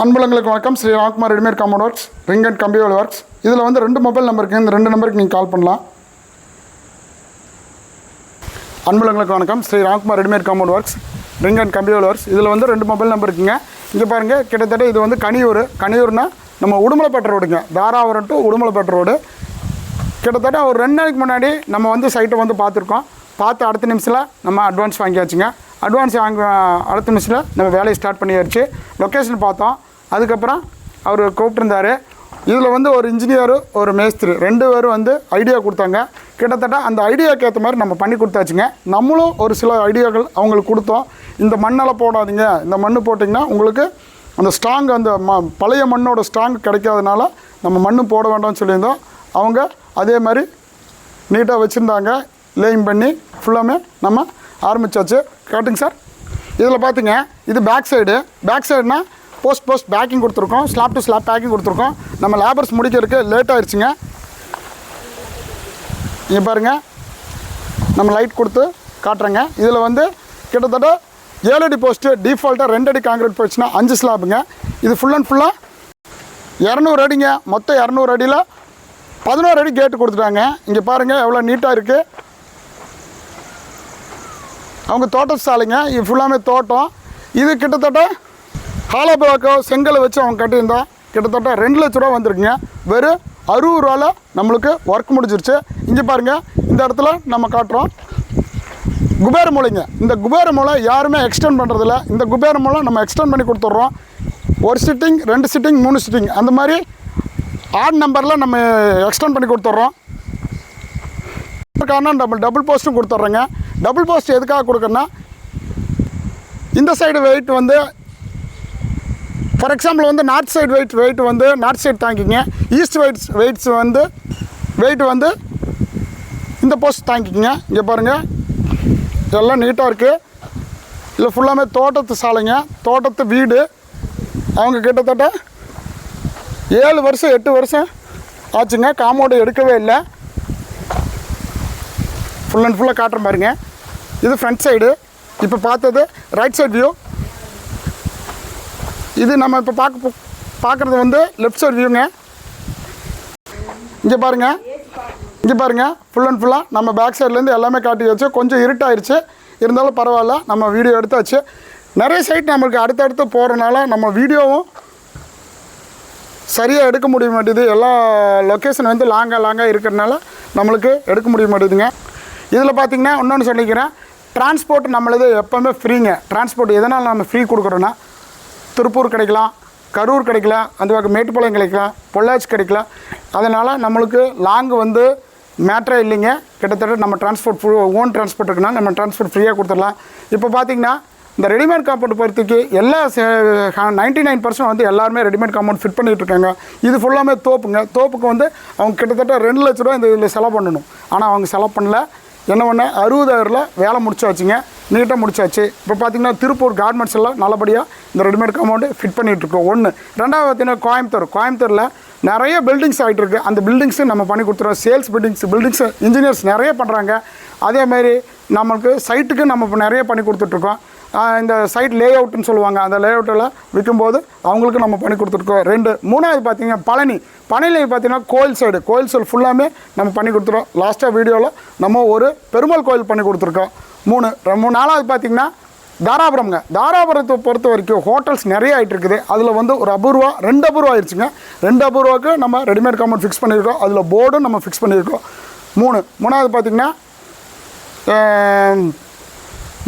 அன்புலங்களுக்கு வணக்கம். Sri Ramkumar readymade compound works, ring and கம்பிவேல் works. இதில் வந்து 2 மொபைல் நம்பர் இருக்குது. இந்த 2 நம்பருக்கு நீங்கள் கால் பண்ணலாம். அன்புலங்களுக்கு வணக்கம். Sri Ramkumar readymade compound works, ring and கம்பிவேல் ஒர்க்ஸ். இதில் வந்து 2 மொபைல் நம்பர் இருக்குங்க. இங்கே பாருங்கள், கிட்டத்தட்ட இது வந்து கனியூர்னா நம்ம உடுமலைப்பேட்டை ரோடுங்க. Dharapuram to Udumalaipettai road. கிட்டத்தட்ட ஒரு 2 நாளைக்கு முன்னாடி நம்ம வந்து சைட்டை வந்து பார்த்துருக்கோம். பார்த்து அடுத்த நிமிஷத்தில் நம்ம அட்வான்ஸ் வாங்கியாச்சுங்க. அட்வான்ஸ் அடுத்த நிமிஷத்தில் நம்ம வேலையை ஸ்டார்ட் பண்ணியாச்சு. லொக்கேஷன் பார்த்தோம். அதுக்கப்புறம் அவர் கூப்பிட்டுருந்தார். இதில் வந்து ஒரு இன்ஜினியரு ஒரு மேஸ்திரி 2 பேரும் வந்து ஐடியா கொடுத்தாங்க. கிட்டத்தட்ட அந்த ஐடியாவுக்கு ஏற்ற மாதிரி நம்ம பண்ணி கொடுத்தாச்சுங்க. நம்மளும் ஒரு சில ஐடியாக்கள் அவங்களுக்கு கொடுத்தோம். இந்த மண்ணெல்லாம் போடாதீங்க, இந்த மண் போட்டிங்கன்னா உங்களுக்கு அந்த ஸ்ட்ராங், அந்த பழைய மண்ணோட ஸ்ட்ராங் கிடைக்காதனால நம்ம மண் போட வேண்டாம்னு சொல்லியிருந்தோம். அவங்க அதே மாதிரி நீட்டாக வச்சுருந்தாங்க. லேயிங் பண்ணி ஃபுல்லாமே நம்ம ஆரம்பித்தாச்சு. கரெக்டுங்க சார். இதில் பார்த்திங்க, இது பேக் சைடுனா போஸ்ட் பேக்கிங் கொடுத்துருக்கோம். ஸ்லாப் டு ஸ்லாப் பேக்கிங் கொடுத்துருக்கோம். நம்ம லேபர்ஸ் முடிக்கிறதுக்கு லேட் ஆகிடுச்சுங்க. இங்கே பாருங்கள், நம்ம லைட் கொடுத்து காட்டுறேங்க. இதில் வந்து கிட்டத்தட்ட 7 அடி போஸ்ட்டு, டிஃபால்ட்டாக 2 அடி காங்கிரீட் போயிடுச்சுன்னா 5 ஸ்லாப்புங்க. இது ஃபுல் அண்ட் ஃபுல்லாக 200 அடிங்க. மொத்தம் 200 அடியில் 11 அடி கேட்டு கொடுத்துட்டாங்க. இங்கே பாருங்கள் எவ்வளோ நீட்டாக இருக்குது. அவங்க தோட்ட சாலைங்க. இது ஃபுல்லாமே தோட்டம். இது கிட்டத்தட்ட ஹாலோ பிளாக்கோ செங்கலை வச்சு அவங்க கட்டியிருந்தோம். கிட்டத்தட்ட 2 லட்ச ரூபா வந்திருக்குங்க. வெறும் 60 ரூபாவில் நம்மளுக்கு ஒர்க் முடிஞ்சிருச்சு. இங்கே பாருங்கள், இந்த இடத்துல நம்ம காட்டுறோம் குபேர மூலைங்க. இந்த குபேர மூலை யாருமே எக்ஸ்டெண்ட் பண்ணுறதில்ல. இந்த குபேர மூலை நம்ம எக்ஸ்டெண்ட் பண்ணி கொடுத்துட்றோம். 1 சிட்டிங் 2 சிட்டிங் 3 சிட்டிங் அந்த மாதிரி ஆட் நம்பரில் நம்ம எக்ஸ்டெண்ட் பண்ணி கொடுத்துட்றோம். காரணம் நம்ம டபுள் போஸ்ட்டும் கொடுத்துட்றோங்க. டபுள் போஸ்ட் எதுக்காக கொடுக்குறேன்னா, இந்த சைடு வெயிட் வந்து ஃபார் எக்ஸாம்பிள் வந்து நார்த் சைடு வெயிட் வந்து நார்த் சைடு தாங்கிங்க. ஈஸ்ட் வெயிட் வந்து இந்த போஸ்ட் தாங்கிக்குங்க. இங்கே பாருங்கள், எல்லாம் நீட்டாக இருக்குது. இல்லை ஃபுல்லாமே தோட்டத்து சாலைங்க, தோட்டத்து வீடு. அவங்க கிட்டத்தட்ட 7 வருஷம் 8 வருஷம் ஆச்சுங்க. காம்பவுண்டு எடுக்கவே இல்லை. ஃபுல் அண்ட் ஃபுல்லாக காட்டுற பாருங்க. இது ஃப்ரண்ட் சைடு. இப்போ பார்த்தது ரைட் சைடு வியூ. இது நம்ம இப்போ பார்க்குறது வந்து லெஃப்ட் சைடு வியூங்க. இங்கே பாருங்கள் ஃபுல் அண்ட் ஃபுல்லாக நம்ம பேக் சைட்லேருந்து எல்லாமே காட்டி வச்சு. கொஞ்சம் இருட்டாயிருச்சு, இருந்தாலும் பரவாயில்ல, நம்ம வீடியோ எடுத்தாச்சு. நிறைய சைட் நம்மளுக்கு அடுத்தடுத்து போகிறனால நம்ம வீடியோவும் சரியாக எடுக்க முடிய மாட்டேது. எல்லா லொக்கேஷன் வந்து லாங்காக இருக்கிறதுனால நம்மளுக்கு எடுக்க முடிய மாட்டேதுங்க. இதில் பார்த்திங்கன்னா இன்னொன்று சொல்லிக்கிறேன், டிரான்ஸ்போர்ட் நம்மளது எப்போவுமே ஃப்ரீங்க. டிரான்ஸ்போர்ட் எதனால் நம்ம ஃப்ரீ கொடுக்குறோன்னா, திருப்பூர் கிடைக்கலாம், கரூர் கிடைக்கலாம், அந்த பக்கம் மேட்டுப்பாளையம் கிடைக்கலாம், பொள்ளாச்சி கிடைக்கலாம். அதனால் நம்மளுக்கு லாங்கு வந்து மேட்டரே இல்லைங்க. கிட்டத்தட்ட நம்ம டிரான்ஸ்போர்ட் ஓன் டிரான்ஸ்போர்ட் இருக்குன்னா நம்ம டிரான்ஸ்போர்ட் ஃப்ரீயாக கொடுத்துடலாம். இப்போ பார்த்திங்கன்னா இந்த ரெடிமேட் காம்பவுண்ட் பொறுத்துக்கு எல்லா 99% வந்து எல்லாருமே ரெடிமேட் காம்பவுண்ட் ஃபிட் பண்ணிகிட்டு இருக்காங்க. இது ஃபுல்லாமே தோப்புங்க. தோப்புக்கு வந்து அவங்க கிட்டத்தட்ட 2 லட்ச ரூபா இந்த இதில் செலவு பண்ணணும். ஆனால் அவங்க செலவு பண்ணல. என்ன பண்ண 60,000 வேலை முடிச்சாச்சுங்க. நீட்டாக முடிச்சாச்சு. இப்போ பார்த்திங்கன்னா திருப்பூர் கார்மெண்ட்ஸ் எல்லாம் நல்லபடியாக இந்த ரெடிமேட் காம்பவுண்டு ஃபிட் பண்ணிகிட்ருக்கோம். 1. 2வது பார்த்திங்கன்னா கோயம்புத்தூரில் நிறைய பில்டிங்ஸ் ஆகிட்டு இருக்குது. அந்த பில்டிங்ஸு நம்ம பண்ணி கொடுத்துருவோம். சேல்ஸ் பில்டிங்ஸ் இன்ஜினியர்ஸ் நிறைய பண்ணுறாங்க. அதேமாதிரி நம்மளுக்கு சைட்டுக்கு நம்ம இப்போ நிறைய பண்ணி கொடுத்துட்ருக்கோம். இந்த சைட் லே அவுட்டுன்னு சொல்லுவாங்க. அந்த லே அவுட்டில் விற்கும்போது அவங்களுக்கு நம்ம பண்ணி கொடுத்துருக்கோம். 2. 3வது பார்த்திங்கன்னா பழனியில் பார்த்திங்கன்னா கோயில் சைடு ஃபுல்லாமே நம்ம பண்ணி கொடுத்துருவோம். லாஸ்ட்டாக வீடியோவில் நம்ம ஒரு பெருமாள் கோயில் பண்ணி கொடுத்துருக்கோம். 3. 4வது பார்த்திங்கன்னா தாராபுரத்தை பொறுத்த வரைக்கும் ஹோட்டல்ஸ் நிறைய ஆகிட்டு இருக்குது. அதில் வந்து ஒரு அபூர்வா 2 அபூர்வா ஆயிடுச்சுங்க. 2 அபூர்வாவுக்கு நம்ம ரெடிமேட் காம்பவுண்ட் ஃபிக்ஸ் பண்ணியிருக்கோம். அதில் போர்டும் நம்ம ஃபிக்ஸ் பண்ணியிருக்கோம். 3வது பார்த்திங்கன்னா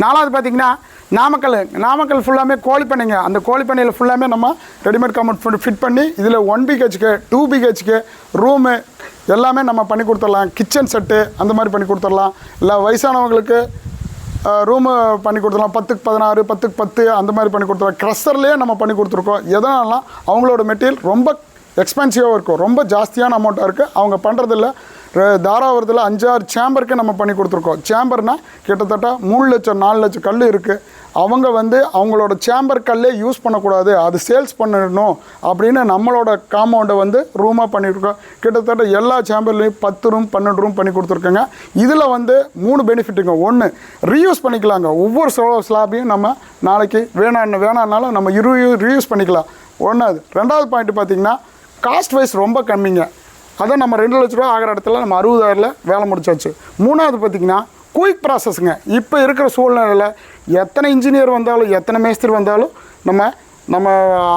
4வது பார்த்திங்கன்னா நாமக்கல் ஃபுல்லாமே கோழி பண்ணைங்க. அந்த கோழி பண்ணையில் ஃபுல்லாமே நம்ம ரெடிமேட் காம்பவுண்ட் ஃபிட் பண்ணி இதில் 1 BHK 2 BHK ரூமு எல்லாமே நம்ம பண்ணி கொடுத்துடலாம். கிச்சன் செட்டு அந்த மாதிரி பண்ணி கொடுத்துடலாம். இல்லை வயசானவங்களுக்கு ரூமு பண்ணி கொடுத்துடலாம். 10க்கு 16 10க்கு 10 அந்த மாதிரி பண்ணி கொடுத்துருவோம். க்ரஷர்லேயே நம்ம பண்ணி கொடுத்துருக்கோம். எதனாலாம் அவங்களோட மெட்டீரியல் ரொம்ப எக்ஸ்பென்சிவாக இருக்கும், ரொம்ப ஜாஸ்தியான அமௌண்ட்டாக இருக்குது. அவங்க பண்ணுறதில்ல. தாராபுரத்தில் 5-6 சேம்பருக்கு நம்ம பண்ணி கொடுத்துருக்கோம். சேம்பர்னால் கிட்டத்தட்ட 3 லட்சம் 4 லட்சம் கல் இருக்குது. அவங்க வந்து அவங்களோட சேம்பர் கல்லே யூஸ் பண்ணக்கூடாது, அது சேல்ஸ் பண்ணிடணும் அப்படின்னு நம்மளோட காம்பவுண்டை வந்து ரூமாக பண்ணியிருக்கோம். கிட்டத்தட்ட எல்லா சேம்பர்லேயும் 10 ரூம் 12 ரூம் பண்ணி கொடுத்துருக்கோங்க. இதில் வந்து 3 பெனிஃபிட்டுங்க. 1, ரீயூஸ் பண்ணிக்கலாங்க. ஒவ்வொரு ஸ்லாபையும் நம்ம நாளைக்கு வேணான்னாலும் நம்ம ரீயூஸ் பண்ணிக்கலாம். ஒன்றாவது. ரெண்டாவது பாயிண்ட் பார்த்திங்கன்னா காஸ்ட் வைஸ் ரொம்ப கம்மிங்க. அதை நம்ம 2 லட்ச ரூபா ஆகிற இடத்துல நம்ம 60,000 வேலை முடிச்சாச்சு. மூணாவது பார்த்திங்கன்னா குயிக் ப்ராசஸ்ங்க. இப்போ இருக்கிற சூழ்நிலையில் எத்தனை இன்ஜினியர் வந்தாலும் எத்தனை மேஸ்திரி வந்தாலும் நம்ம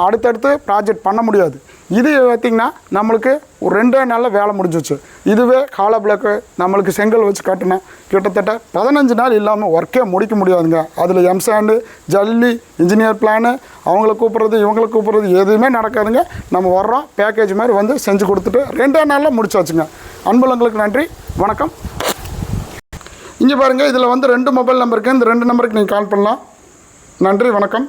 அடுத்தடுத்து ப்ராஜெக்ட் பண்ண முடியாது. இது பார்த்திங்கன்னா நம்மளுக்கு ஒரு 2 நாளில் வேலை முடிஞ்சிச்சு. இதுவே ஹாலோ பிளாக்கு நம்மளுக்கு செங்கல் வச்சு கட்டினேன் கிட்டத்தட்ட 15 நாள் இல்லாமல் ஒர்க்கே முடிக்க முடியாதுங்க. அதில் எம்சாண்டு, ஜல்லி, இன்ஜினியர் பிளானு, அவங்கள கூப்பிட்றது இவங்களை கூப்பிட்றது எதுவுமே நடக்காதுங்க. நம்ம வர்றோம் பேக்கேஜ் மாதிரி வந்து செஞ்சு கொடுத்துட்டு 2 நாளில் முடிச்சாச்சுங்க. அன்புள்ளங்களுக்கு நன்றி, வணக்கம். இங்கே பாருங்கள், இதில் வந்து 2 மொபைல் நம்பருக்கு, இந்த 2 நம்பருக்கு நீங்கள் கால் பண்ணலாம். நன்றி, வணக்கம்.